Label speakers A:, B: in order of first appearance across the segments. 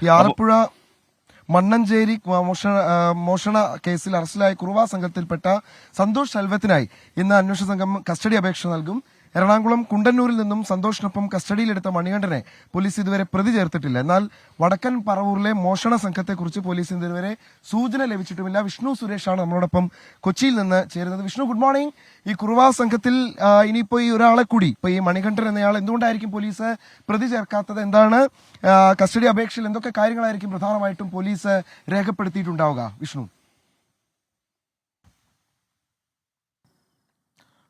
A: ഈ ആലപ്പുഴ മണ്ണഞ്ചേരി മോഷണ കേസിൽ അറസ്റ്റിലായ കുറുവ സംഘത്തിൽപ്പെട്ട സന്തോഷ് ശെൽവത്തിനായി ഇന്ന് അന്വേഷണ സംഘം കസ്റ്റഡി അപേക്ഷ നൽകും. എറണാകുളം കുണ്ടന്നൂരിൽ നിന്നും സന്തോഷിനൊപ്പം കസ്റ്റഡിയിലെടുത്ത മണികണ്ഠനെ പോലീസ് ഇതുവരെ പ്രതി ചേർത്തിട്ടില്ല. എന്നാൽ വടക്കൻ പറവൂരിലെ മോഷണ സംഘത്തെക്കുറിച്ച് പോലീസിന് ഇതുവരെ സൂചന ലഭിച്ചിട്ടുമില്ല. വിഷ്ണു സുരേഷാണ് നമ്മളോടൊപ്പം കൊച്ചിയിൽ നിന്ന് ചേരുന്നത്. Vishnu, good morning. ഈ കുറുവ സംഘത്തിൽ ഇനിയിപ്പോ ഈ ഒരാളെ കൂടി, ഇപ്പൊ ഈ മണികണ്ഠൻ എന്നയാൾ എന്തുകൊണ്ടായിരിക്കും പോലീസ് പ്രതി ചേർക്കാത്തത്? എന്താണ് കസ്റ്റഡി അപേക്ഷയിൽ എന്തൊക്കെ കാര്യങ്ങളായിരിക്കും പ്രധാനമായിട്ടും പോലീസ് രേഖപ്പെടുത്തിയിട്ടുണ്ടാവുക? വിഷ്ണു.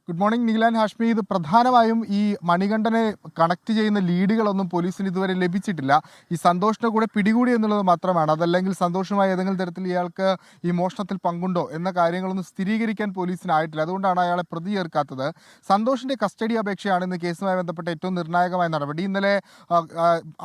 B: Good morning Neelan, Hashmi. ഇത് പ്രധാനമായും ഈ മണികണ്ഠനെ കണക്ട് ചെയ്യുന്ന ലീഡുകളൊന്നും പോലീസിന് ഇതുവരെ ലഭിച്ചിട്ടില്ല. ഈ സന്തോഷിനെ കൂടെ പിടികൂടി എന്നുള്ളത് മാത്രമാണ്. അതല്ലെങ്കിൽ സന്തോഷുമായി ഏതെങ്കിലും തരത്തിൽ ഇയാൾക്ക് ഈ മോഷണത്തിൽ പങ്കുണ്ടോ എന്ന കാര്യങ്ങളൊന്നും സ്ഥിരീകരിക്കാൻ പോലീസിനായിട്ടില്ല. അതുകൊണ്ടാണ് അയാളെ പ്രതി ചേർക്കാത്തത്. സന്തോഷിന്റെ കസ്റ്റഡി അപേക്ഷയാണ് ഇന്ന് കേസുമായി ബന്ധപ്പെട്ട ഏറ്റവും നിർണായകമായ നടപടി. ഇന്നലെ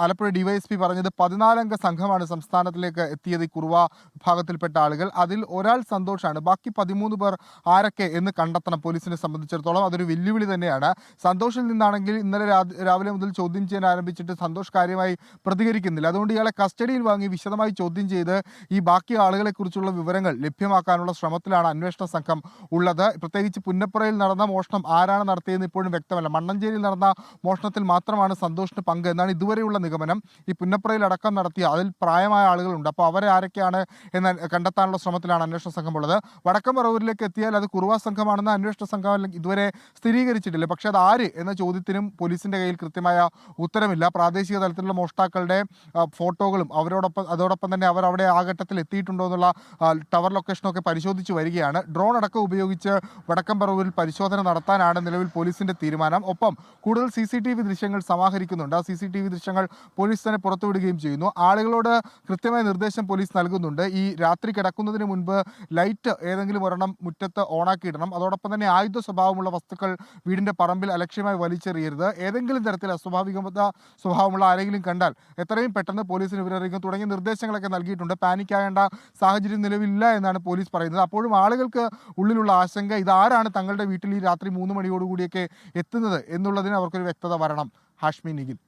B: ആലപ്പുഴ ഡിവൈഎസ്പി പറഞ്ഞത് 14 സംഘമാണ് സംസ്ഥാനത്തിലേക്ക് എത്തിയത്, ഈ കുറുവ വിഭാഗത്തിൽപ്പെട്ട ആളുകൾ. അതിൽ ഒരാൾ സന്തോഷാണ്. ബാക്കി 13 പേർ ആരൊക്കെ എന്ന് കണ്ടെത്തണം. പോലീസിനെ സംബന്ധിച്ചിടത്തോളം അതൊരു വെല്ലുവിളി തന്നെയാണ്. സന്തോഷിൽ നിന്നാണെങ്കിൽ ഇന്നലെ രാവിലെ മുതൽ ചോദ്യം ചെയ്യാൻ ആരംഭിച്ചിട്ട് സന്തോഷ് കാര്യമായി പ്രതികരിക്കുന്നില്ല. അതുകൊണ്ട് ഇയാളെ കസ്റ്റഡിയിൽ വാങ്ങി വിശദമായി ചോദ്യം ചെയ്ത് ഈ ബാക്കി ആളുകളെ കുറിച്ചുള്ള വിവരങ്ങൾ ലഭ്യമാക്കാനുള്ള ശ്രമത്തിലാണ് അന്വേഷണ സംഘം ഉള്ളത്. പ്രത്യേകിച്ച് പുന്നപ്പുറയിൽ നടന്ന മോഷണം ആരാണ് നടത്തിയതെന്ന് ഇപ്പോഴും വ്യക്തമല്ല. മണ്ണഞ്ചേരിയിൽ നടന്ന മോഷണത്തിൽ മാത്രമാണ് സന്തോഷിന് പങ്ക് എന്നാണ് ഇതുവരെയുള്ള നിഗമനം. ഈ പുന്നപ്പുറയിൽ അടക്കം നടത്തിയ അതിൽ പ്രായമായ ആളുകളുണ്ട്. അപ്പോൾ അവരെ ആരൊക്കെയാണ് എന്ന് കണ്ടെത്താനുള്ള ശ്രമത്തിലാണ് അന്വേഷണ സംഘം ഉള്ളത്. വടക്കൻ പറവൂരിലേക്ക് എത്തിയാൽ അത് കുറുവ സംഘമാണെന്ന് അന്വേഷണ സംഘം ഇതുവരെ സ്ഥിരീകരിച്ചിട്ടില്ല. പക്ഷെ അത് ആര് എന്ന ചോദ്യത്തിനും പോലീസിന്റെ കയ്യിൽ കൃത്യമായ ഉത്തരമില്ല. പ്രാദേശിക തലത്തിലുള്ള മോഷ്ടാക്കളുടെ ഫോട്ടോകളും അതോടൊപ്പം തന്നെ അവർ അവിടെ ആ ഘട്ടത്തിൽ എത്തിയിട്ടുണ്ടോ എന്നുള്ള ടവർ ലൊക്കേഷനൊക്കെ പരിശോധിച്ച് വരികയാണ്. ഡ്രോൺ അടക്കം ഉപയോഗിച്ച് വടക്കൻ പറവൂരിൽ പരിശോധന നടത്താനാണ് നിലവിൽ പോലീസിന്റെ തീരുമാനം. ഒപ്പം കൂടുതൽ CCTV ദൃശ്യങ്ങൾ സമാഹരിക്കുന്നുണ്ട്. ആ CCTV ദൃശ്യങ്ങൾ പോലീസ് തന്നെ പുറത്തുവിടുകയും ചെയ്യുന്നു. ആളുകളോട് കൃത്യമായ നിർദ്ദേശം പോലീസ് നൽകുന്നുണ്ട്. ഈ രാത്രി കിടക്കുന്നതിന് മുൻപ് ലൈറ്റ് ഏതെങ്കിലും ഒരെണ്ണം മുറ്റത്ത് ഓണാക്കിയിടണം. അതോടൊപ്പം തന്നെ ആയുധ സ്വഭാവമുള്ള വസ്തുക്കൾ വീടിന്റെ പറമ്പിൽ അലക്ഷ്യമായി വലിച്ചെറിയരുത്. ഏതെങ്കിലും തരത്തിൽ സ്വഭാവമുള്ള ആരെങ്കിലും കണ്ടാൽ എത്രയും പെട്ടെന്ന് പോലീസിന് വിവരറിയിക്കും തുടങ്ങിയ നിർദ്ദേശങ്ങളൊക്കെ നൽകിയിട്ടുണ്ട്. പാനിക്കാകേണ്ട സാഹചര്യം നിലവിലില്ല എന്നാണ് പോലീസ് പറയുന്നത്. അപ്പോഴും ആളുകൾക്ക് ഉള്ളിലുള്ള ആശങ്ക, ഇതാരാണ് തങ്ങളുടെ വീട്ടിൽ ഈ രാത്രി 3 മണിയോടുകൂടിയൊക്കെ എത്തുന്നത് എന്നുള്ളതിന് അവർക്കൊരു വ്യക്തത വരണം. ഹാഷ്മി, നിഖിൽ.